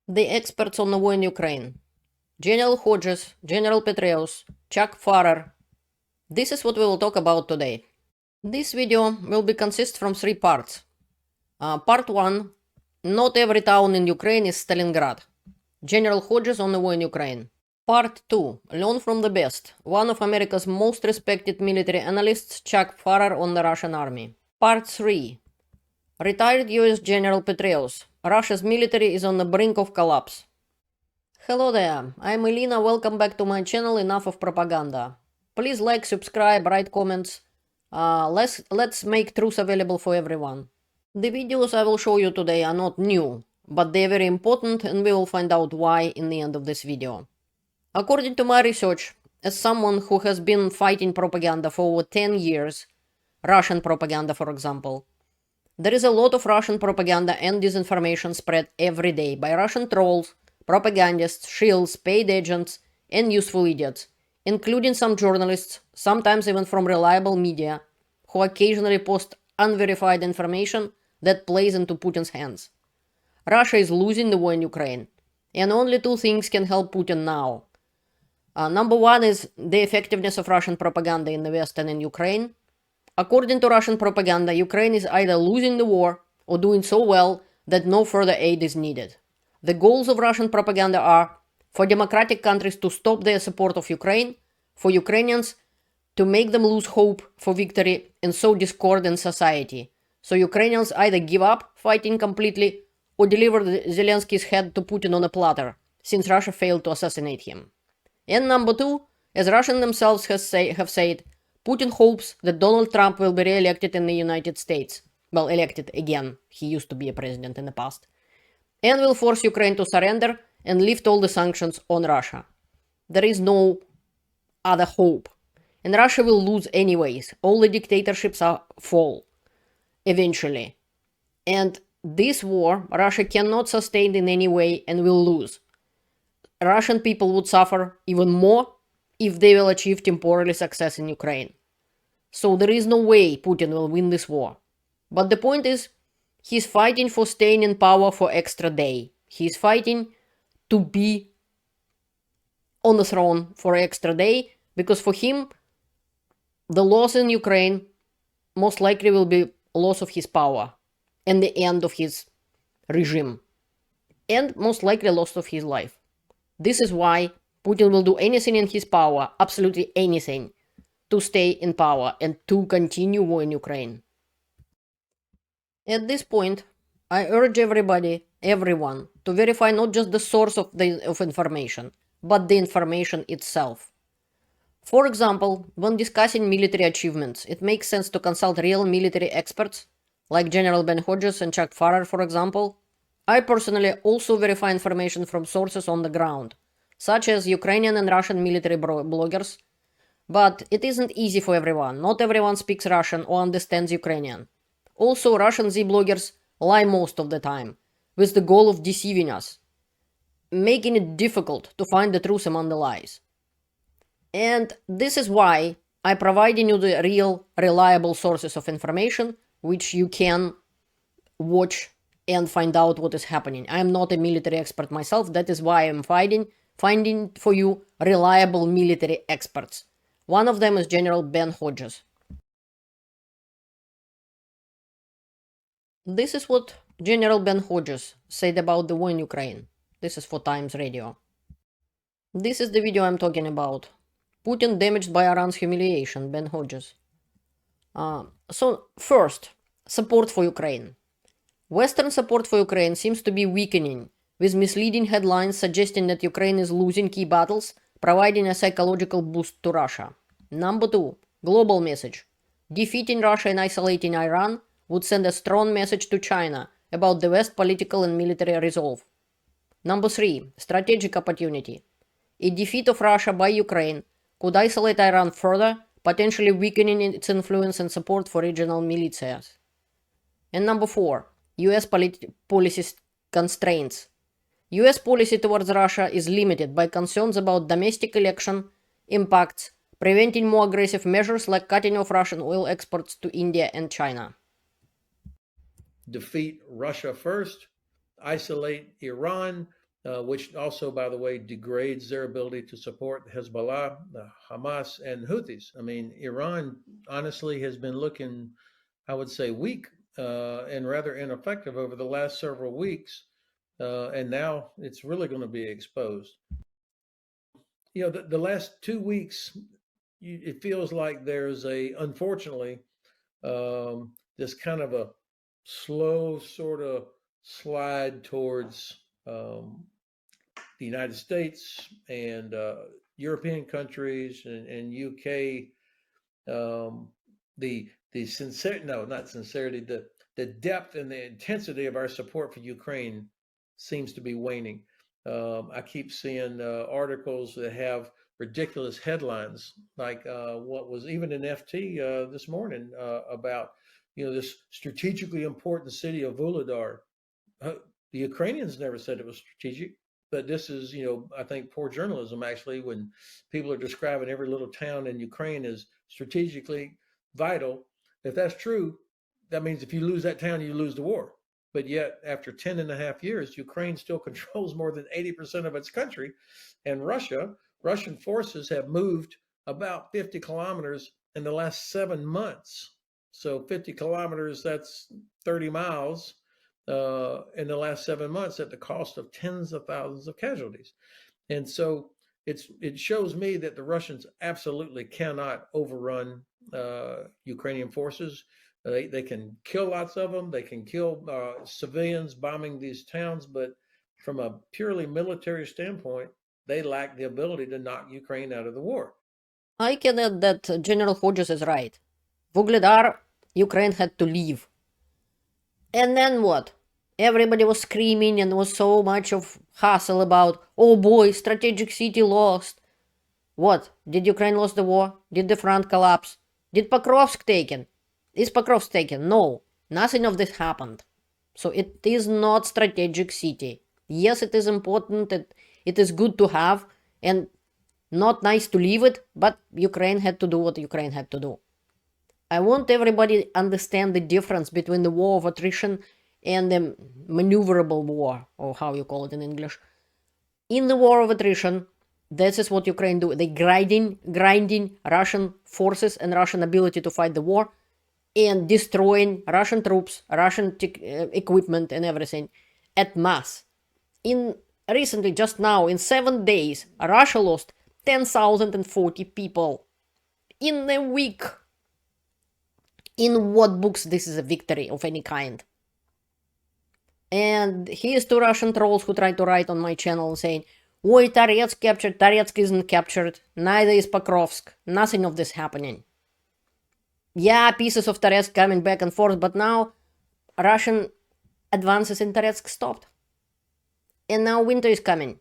The experts on the war in Ukraine. General Hodges, General Petraeus, Chuck Pfarrer. This is what we will talk about today. This video will consist from 3 parts. Part 1. Not every town in Ukraine is Stalingrad. General Hodges on the war in Ukraine. Part 2. Learn from the best. One of America's most respected military analysts, Chuck Pfarrer on the Russian army. Part 3. Retired US General Petraeus. Russia's military is on the brink of collapse. Hello there, I'm Elena, welcome back to my channel Enough of Propaganda. Please like, subscribe, write comments. Let's make truth available for everyone. The videos I will show you today are not new, but they are very important and we will find out why in the end of this video. According to my research, as someone who has been fighting propaganda for over 10 years, Russian propaganda for example, there is a lot of Russian propaganda and disinformation spread every day by Russian trolls, propagandists, shills, paid agents, and useful idiots, including some journalists, sometimes even from reliable media, who occasionally post unverified information that plays into Putin's hands. Russia is losing the war in Ukraine, and only 2 things can help Putin now. Number 1 is the effectiveness of Russian propaganda in the West and in Ukraine. According to Russian propaganda, Ukraine is either losing the war or doing so well that no further aid is needed. The goals of Russian propaganda are for democratic countries to stop their support of Ukraine, for Ukrainians to make them lose hope for victory and sow discord in society. So Ukrainians either give up fighting completely or deliver Zelensky's head to Putin on a platter, since Russia failed to assassinate him. And number 2, as Russians themselves have said, Putin hopes that Donald Trump will be re-elected in the United States. Well, elected again. He used to be a president in the past. And will force Ukraine to surrender and lift all the sanctions on Russia. There is no other hope. And Russia will lose anyways. All the dictatorships fall. Eventually. And this war, Russia cannot sustain in any way and will lose. Russian people would suffer even more if they will achieve temporary success in Ukraine. So there is no way Putin will win this war. But the point is, he's fighting for staying in power for extra day. He's fighting to be on the throne for extra day, because for him, the loss in Ukraine most likely will be loss of his power and the end of his regime. And most likely loss of his life. This is why Putin will do anything in his power, absolutely anything, to stay in power and to continue war in Ukraine. At this point, I urge everyone, to verify not just the source of information, but the information itself. For example, when discussing military achievements, it makes sense to consult real military experts, like General Ben Hodges and Chuck Pfarrer, for example. I personally also verify information from sources on the ground, such as Ukrainian and Russian military bloggers, but it isn't easy for everyone. Not everyone speaks Russian or understands Ukrainian. Also, Russian Z-bloggers lie most of the time, with the goal of deceiving us, making it difficult to find the truth among the lies. And this is why I'm providing you the real, reliable sources of information, which you can watch and find out what is happening. I am not a military expert myself. That is why I'm finding for you reliable military experts. One of them is General Ben Hodges. This is what General Ben Hodges said about the war in Ukraine. This is for Times Radio. This is the video I'm talking about. Putin damaged by Iran's humiliation, Ben Hodges. So first, support for Ukraine. Western support for Ukraine seems to be weakening, with misleading headlines suggesting that Ukraine is losing key battles, providing a psychological boost to Russia. Number 2, global message. Defeating Russia and isolating Iran would send a strong message to China about the West's political and military resolve. Number 3, strategic opportunity. A defeat of Russia by Ukraine could isolate Iran further, potentially weakening its influence and support for regional militias. And number 4, US policy constraints. US policy towards Russia is limited by concerns about domestic election impacts, preventing more aggressive measures like cutting off Russian oil exports to India and China. Defeat Russia first, isolate Iran, which also, by the way, degrades their ability to support Hezbollah, Hamas, and Houthis. I mean, Iran honestly has been looking, I would say, weak and rather ineffective over the last several weeks. And now it's really going to be exposed. The last 2 weeks, it feels like there's unfortunately, this kind of a slow sort of slide towards the United States and European countries and UK. The sincere no, not sincerity, the depth and the intensity of our support for Ukraine seems to be waning. I keep seeing articles that have ridiculous headlines, like what was even in FT this morning about this strategically important city of Vuhledar. The Ukrainians never said it was strategic, but this is, I think poor journalism actually when people are describing every little town in Ukraine as strategically vital. If that's true, that means if you lose that town, you lose the war. But yet, after 10 and a half years, Ukraine still controls more than 80% of its country. And Russian forces have moved about 50 kilometers in the last 7 months. So 50 kilometers, that's 30 miles in the last 7 months at the cost of tens of thousands of casualties. And so it shows me that the Russians absolutely cannot overrun Ukrainian forces. They can kill lots of them. They can kill civilians bombing these towns, but from a purely military standpoint, they lack the ability to knock Ukraine out of the war. I can add that General Hodges is right. Vuhledar, Ukraine had to leave. And then what? Everybody was screaming and there was so much of hassle about, oh boy, strategic city lost. What? Did Ukraine lose the war? Did the front collapse? Did Pokrovsk taken? Is Pokrovsk taken? No. Nothing of this happened. So it is not strategic city. Yes, it is important, it is good to have, and not nice to leave it, but Ukraine had to do what Ukraine had to do. I want everybody understand the difference between the war of attrition and the maneuverable war, or how you call it in English. In the war of attrition, this is what Ukraine do. They grinding Russian forces and Russian ability to fight the war and destroying Russian troops, Russian equipment and everything at mass. Recently, just now, in 7 days, Russia lost 10,040 people in a week. In what books this is a victory of any kind? And here's two Russian trolls who try to write on my channel saying, oi, Toretsk captured, Toretsk isn't captured, neither is Pokrovsk, nothing of this happening. Yeah, pieces of Toretsk coming back and forth, but now Russian advances in Toretsk stopped. And now winter is coming.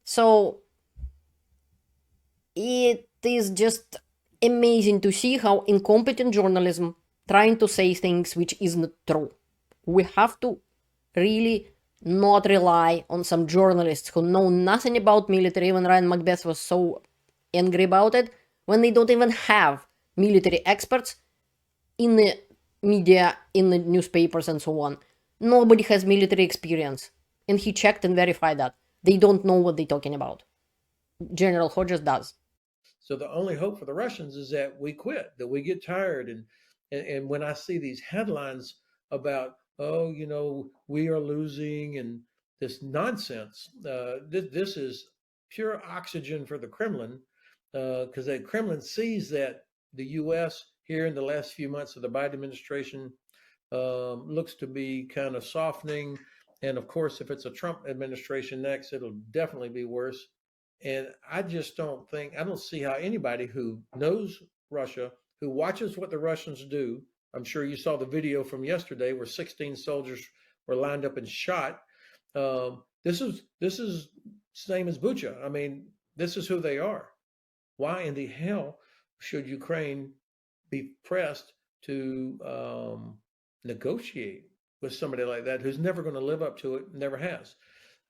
So it is just amazing to see how incompetent journalism trying to say things which is not true. We have to really not rely on some journalists who know nothing about military. Even Ryan Macbeth was so angry about it when they don't even have military experts in the media, in the newspapers and so on. Nobody has military experience. And he checked and verified that. They don't know what they're talking about. General Hodges does. So the only hope for the Russians is that we quit, that we get tired. And when I see these headlines about, oh, we are losing and this nonsense, this is pure oxygen for the Kremlin, because the Kremlin sees that the U.S. here in the last few months of the Biden administration looks to be kind of softening. And of course, if it's a Trump administration next, it'll definitely be worse. And I just don't see how anybody who knows Russia, who watches what the Russians do, I'm sure you saw the video from yesterday where 16 soldiers were lined up and shot. This is same as Bucha. I mean, this is who they are. Why in the hell should Ukraine be pressed to negotiate with somebody like that who's never going to live up to it, never has?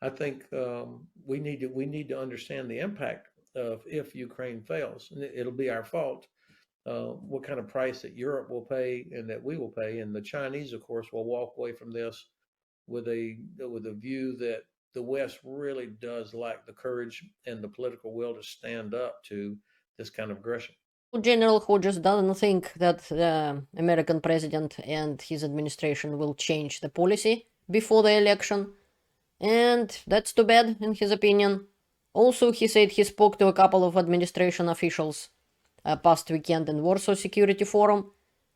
I think we need to understand the impact of if Ukraine fails, and it'll be our fault. What kind of price that Europe will pay and that we will pay, and the Chinese, of course, will walk away from this with a view that the West really does lack the courage and the political will to stand up to this kind of aggression. General Hodges doesn't think that the American president and his administration will change the policy before the election, and that's too bad, in his opinion. Also, he said he spoke to a couple of administration officials past weekend in Warsaw Security Forum,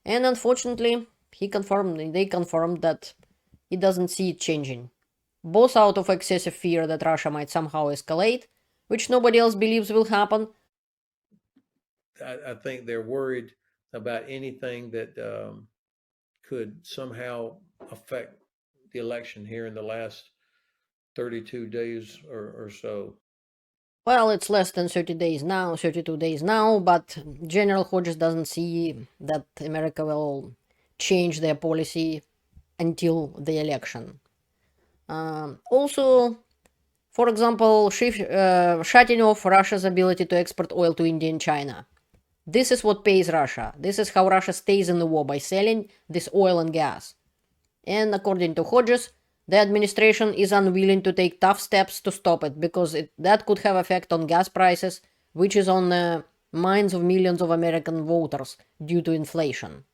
and unfortunately, they confirmed that he doesn't see it changing. Both out of excessive fear that Russia might somehow escalate, which nobody else believes will happen. I think they're worried about anything that could somehow affect the election here in the last 32 days or so. Well, it's less than 32 days now, but General Hodges doesn't see that America will change their policy until the election. Also, for example, shutting off Russia's ability to export oil to India and China. This is what pays Russia. This is how Russia stays in the war, by selling this oil and gas. And according to Hodges, the administration is unwilling to take tough steps to stop it, because that could have effect on gas prices, which is on the minds of millions of American voters due to inflation.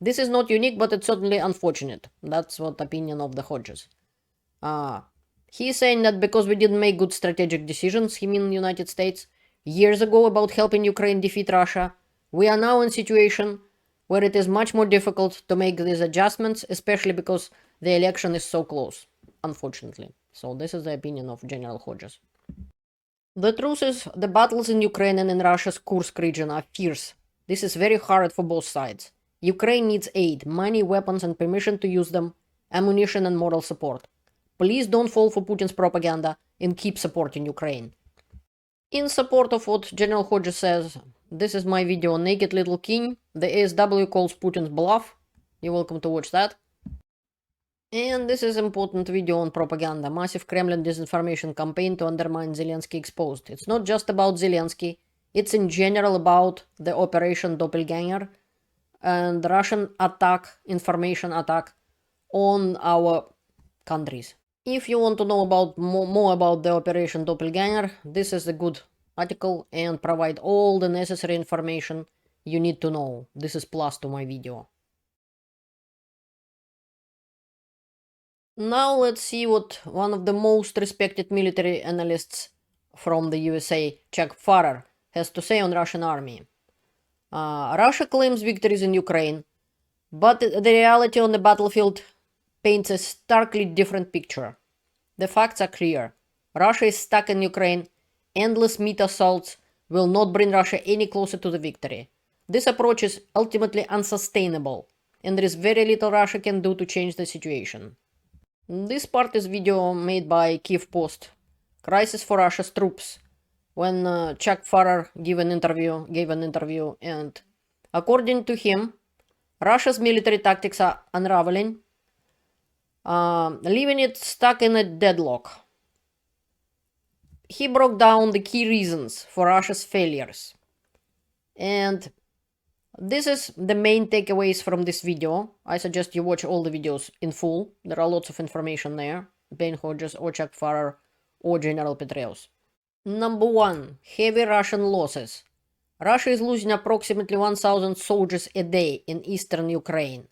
This is not unique, but it's certainly unfortunate. That's what opinion of the Hodges. He's saying that because we didn't make good strategic decisions, he means the United States, years ago about helping Ukraine defeat Russia, we are now in a situation where it is much more difficult to make these adjustments, especially because the election is so close, unfortunately. So this is the opinion of General Hodges. The truth is, the battles in Ukraine and in Russia's Kursk region are fierce. This is very hard for both sides. Ukraine needs aid, money, weapons, and permission to use them, ammunition and moral support. Please don't fall for Putin's propaganda and keep supporting Ukraine. In support of what General Hodges says, this is my video on Naked Little King. The ASW calls Putin's bluff. You're welcome to watch that. And this is important video on propaganda. Massive Kremlin disinformation campaign to undermine Zelensky exposed. It's not just about Zelensky. It's in general about the Operation Doppelganger and Russian attack, information attack on our countries. If you want to know about more about the Operation Doppelganger, this is a good article and provide all the necessary information you need to know. This is plus to my video. Now let's see what one of the most respected military analysts from the USA, Chuck Pfarrer, has to say on Russian army. Russia claims victories in Ukraine, but the reality on the battlefield paints a starkly different picture. The facts are clear. Russia is stuck in Ukraine. Endless meat assaults will not bring Russia any closer to the victory. This approach is ultimately unsustainable, and there is very little Russia can do to change the situation. This part is video made by Kiev Post, Crisis for Russia's Troops, when Chuck Pfarrer gave an interview, and according to him, Russia's military tactics are unraveling, leaving it stuck in a deadlock. He broke down the key reasons for Russia's failures. And this is the main takeaways from this video. I suggest you watch all the videos in full. There are lots of information there. Ben Hodges or Chuck Pfarrer or General Petraeus. Number 1. Heavy Russian losses. Russia is losing approximately 1,000 soldiers a day in eastern Ukraine.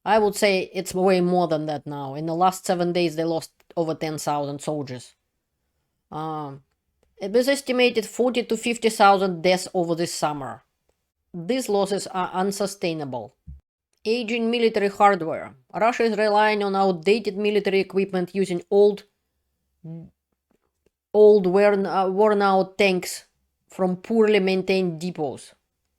I would say it's way more than that now. In the last 7 days they lost over 10,000 soldiers. It was estimated 40 to 50,000 deaths over this summer. These losses are unsustainable. Aging military hardware. Russia is relying on outdated military equipment using old worn-out tanks from poorly maintained depots.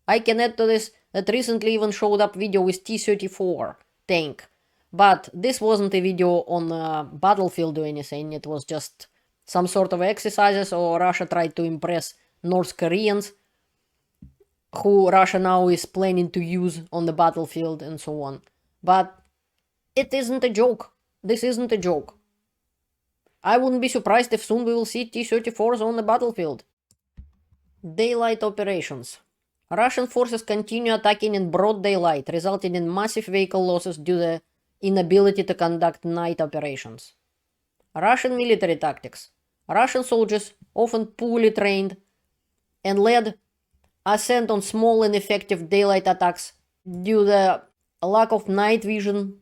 I can add to this that recently even showed up video with T-34 tank. But this wasn't a video on a battlefield or anything. It was just some sort of exercises, or Russia tried to impress North Koreans, who Russia now is planning to use on the battlefield and so on. But it isn't a joke. This isn't a joke. I wouldn't be surprised if soon we will see T-34s on the battlefield. Daylight operations. Russian forces continue attacking in broad daylight, resulting in massive vehicle losses due to the inability to conduct night operations. Russian military tactics. Russian soldiers, often poorly trained and led, are sent on small and effective daylight attacks due to the lack of night vision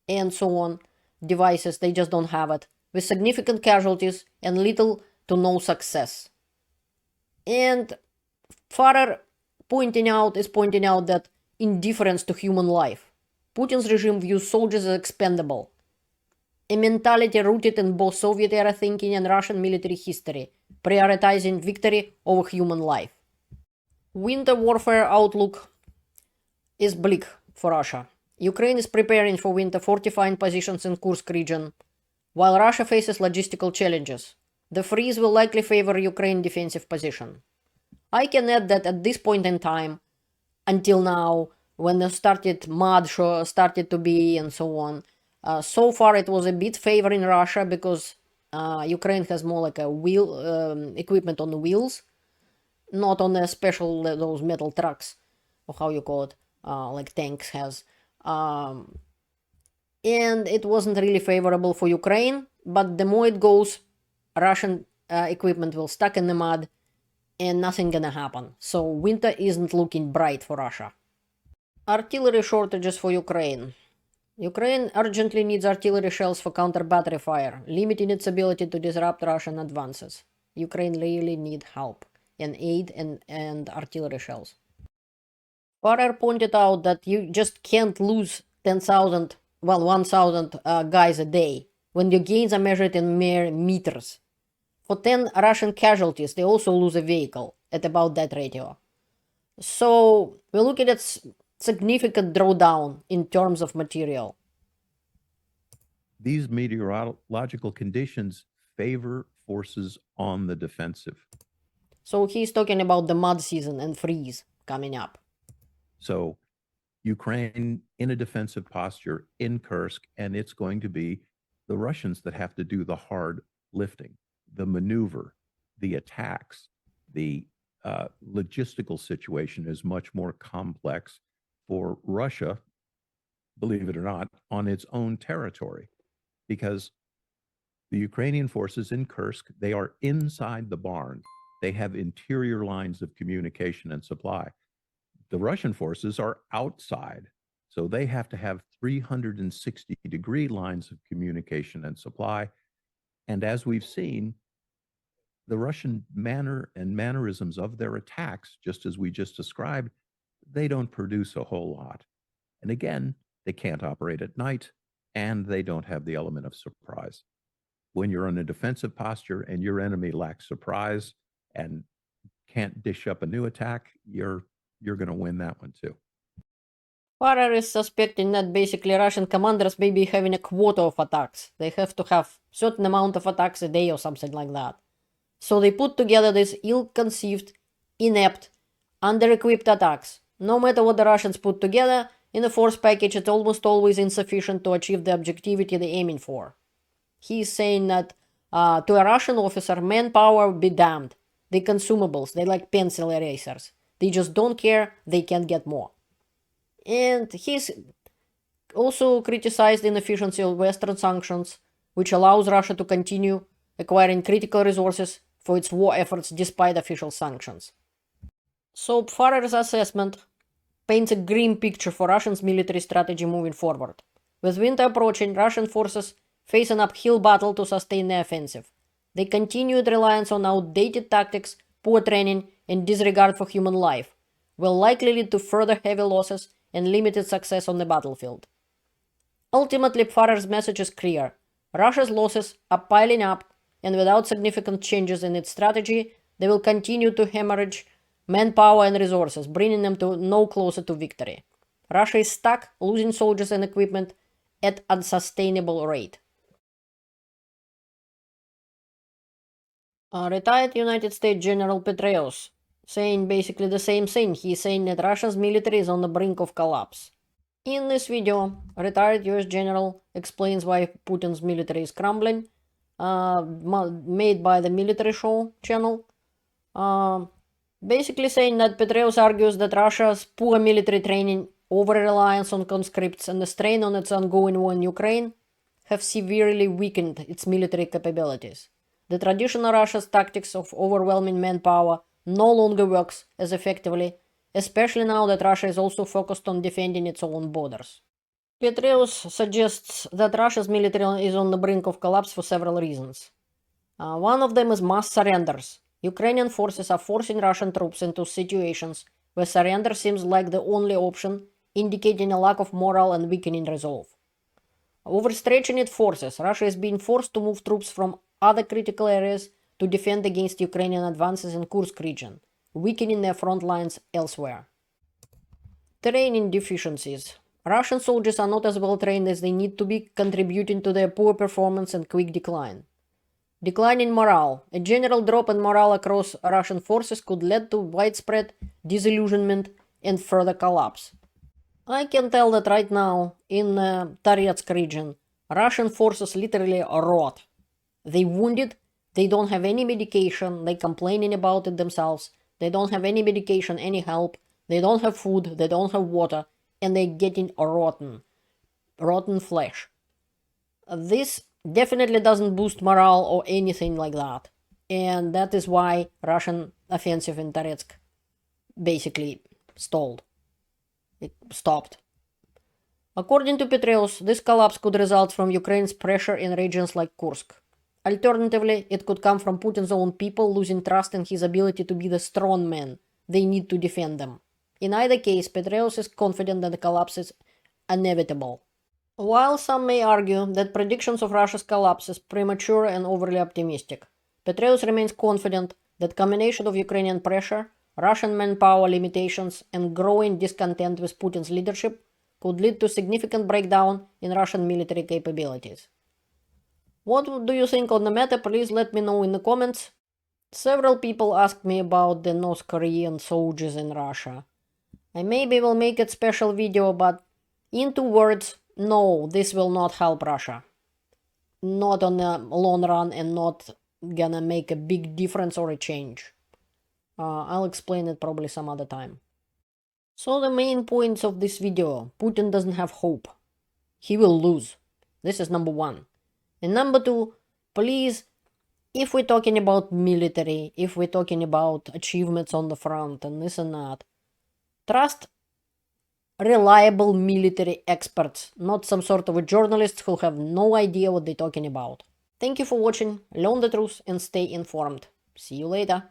and so on devices. They just don't have it, with significant casualties and little to no success. And Pfarrer pointing out that indifference to human life. Putin's regime views soldiers as expendable, a mentality rooted in both Soviet-era thinking and Russian military history, prioritizing victory over human life. Winter warfare outlook is bleak for Russia. Ukraine is preparing for winter, fortifying positions in Kursk region, while Russia faces logistical challenges. The freeze will likely favor Ukraine's defensive position. I can add that at this point in time, until now, when the mud started to be and so on, so far it was a bit favoring Russia because Ukraine has more like a equipment on the wheels, not on the special those metal trucks, or how you call it, like tanks has. And it wasn't really favorable for Ukraine, but the more it goes, Russian equipment will stuck in the mud and nothing gonna happen. So winter isn't looking bright for Russia. Artillery shortages for Ukraine. Ukraine urgently needs artillery shells for counter-battery fire, limiting its ability to disrupt Russian advances. Ukraine really needs help and aid and artillery shells. Pfarrer pointed out that you just can't lose 1,000 guys a day when your gains are measured in mere meters. For 10 Russian casualties, they also lose a vehicle at about that ratio. So we're looking at significant drawdown in terms of material. These meteorological conditions favor forces on the defensive. So he's talking about the mud season and freeze coming up. So Ukraine in a defensive posture in Kursk, and it's going to be the Russians that have to do the hard lifting, the maneuver, the attacks. The logistical situation is much more complex for Russia, believe it or not, on its own territory, because the Ukrainian forces in Kursk, they are inside the barn. They have interior lines of communication and supply. The Russian forces are outside, so they have to have 360-degree lines of communication and supply. And as we've seen, the Russian manner and mannerisms of their attacks, just as we just described, they don't produce a whole lot. And again, they can't operate at night, and they don't have the element of surprise. When you're in a defensive posture and your enemy lacks surprise and can't dish up a new attack, you're going to win that one too. Pfarrer is suspecting that basically Russian commanders may be having a quota of attacks. They have to have certain amount of attacks a day or something like that. So they put together these ill-conceived, inept, under-equipped attacks. No matter what the Russians put together, in the force package it's almost always insufficient to achieve the objectivity they're aiming for. He's saying that to a Russian officer, manpower be damned. They're consumables, they like pencil erasers. They just don't care, they can't get more. And he's also criticized the inefficiency of Western sanctions, which allows Russia to continue acquiring critical resources for its war efforts despite official sanctions. So Pfarrer's assessment paints a grim picture for Russia's military strategy moving forward. With winter approaching, Russian forces face an uphill battle to sustain the offensive. Their continued reliance on outdated tactics, poor training, and disregard for human life will likely lead to further heavy losses and limited success on the battlefield. Ultimately, Pfarrer's message is clear. Russia's losses are piling up, and without significant changes in its strategy, they will continue to hemorrhage manpower and resources, bringing them to no closer to victory. Russia is stuck, losing soldiers and equipment at an unsustainable rate. Retired United States General Petraeus saying basically the same thing. He's saying that Russia's military is on the brink of collapse. In this video, retired US general explains why Putin's military is crumbling, made by the Military Show channel. Basically saying that Petraeus argues that Russia's poor military training, over-reliance on conscripts, and the strain on its ongoing war in Ukraine have severely weakened its military capabilities. The traditional Russia's tactics of overwhelming manpower no longer works as effectively, especially now that Russia is also focused on defending its own borders. Petraeus suggests that Russia's military is on the brink of collapse for several reasons. One of them is mass surrenders. Ukrainian forces are forcing Russian troops into situations where surrender seems like the only option, indicating a lack of moral and weakening resolve. Overstretching its forces, Russia is being forced to move troops from other critical areas to defend against Ukrainian advances in Kursk region, weakening their front lines elsewhere. Training deficiencies. Russian soldiers are not as well trained as they need to be, contributing to their poor performance and quick decline. Decline in morale. A general drop in morale across Russian forces could lead to widespread disillusionment and further collapse. I can tell that right now in Toretsk region, Russian forces literally rot. They wounded, they don't have any medication, they complaining about it themselves, they don't have any medication, any help, they don't have food, they don't have water, and they're getting rotten flesh. This definitely doesn't boost morale or anything like that. And that is why Russian offensive in Toretsk basically stalled. It stopped. According to Petraeus, this collapse could result from Ukraine's pressure in regions like Kursk. Alternatively, it could come from Putin's own people losing trust in his ability to be the strong man they need to defend them. In either case, Petraeus is confident that the collapse is inevitable. While some may argue that predictions of Russia's collapse is premature and overly optimistic, Petraeus remains confident that combination of Ukrainian pressure, Russian manpower limitations, and growing discontent with Putin's leadership could lead to significant breakdown in Russian military capabilities. What do you think on the matter? Please let me know in the comments. Several people asked me about the North Korean soldiers in Russia. I maybe will make a special video, but in 2 words, no, this will not help Russia. Not on the long run and not gonna make a big difference or a change. I'll explain it probably some other time. So the main points of this video: Putin doesn't have hope. He will lose. This is number 1. And number 2, please, if we're talking about military, if we're talking about achievements on the front and this and that, trust reliable military experts, not some sort of a journalists who have no idea what they're talking about. Thank you for watching, learn the truth and stay informed. See you later.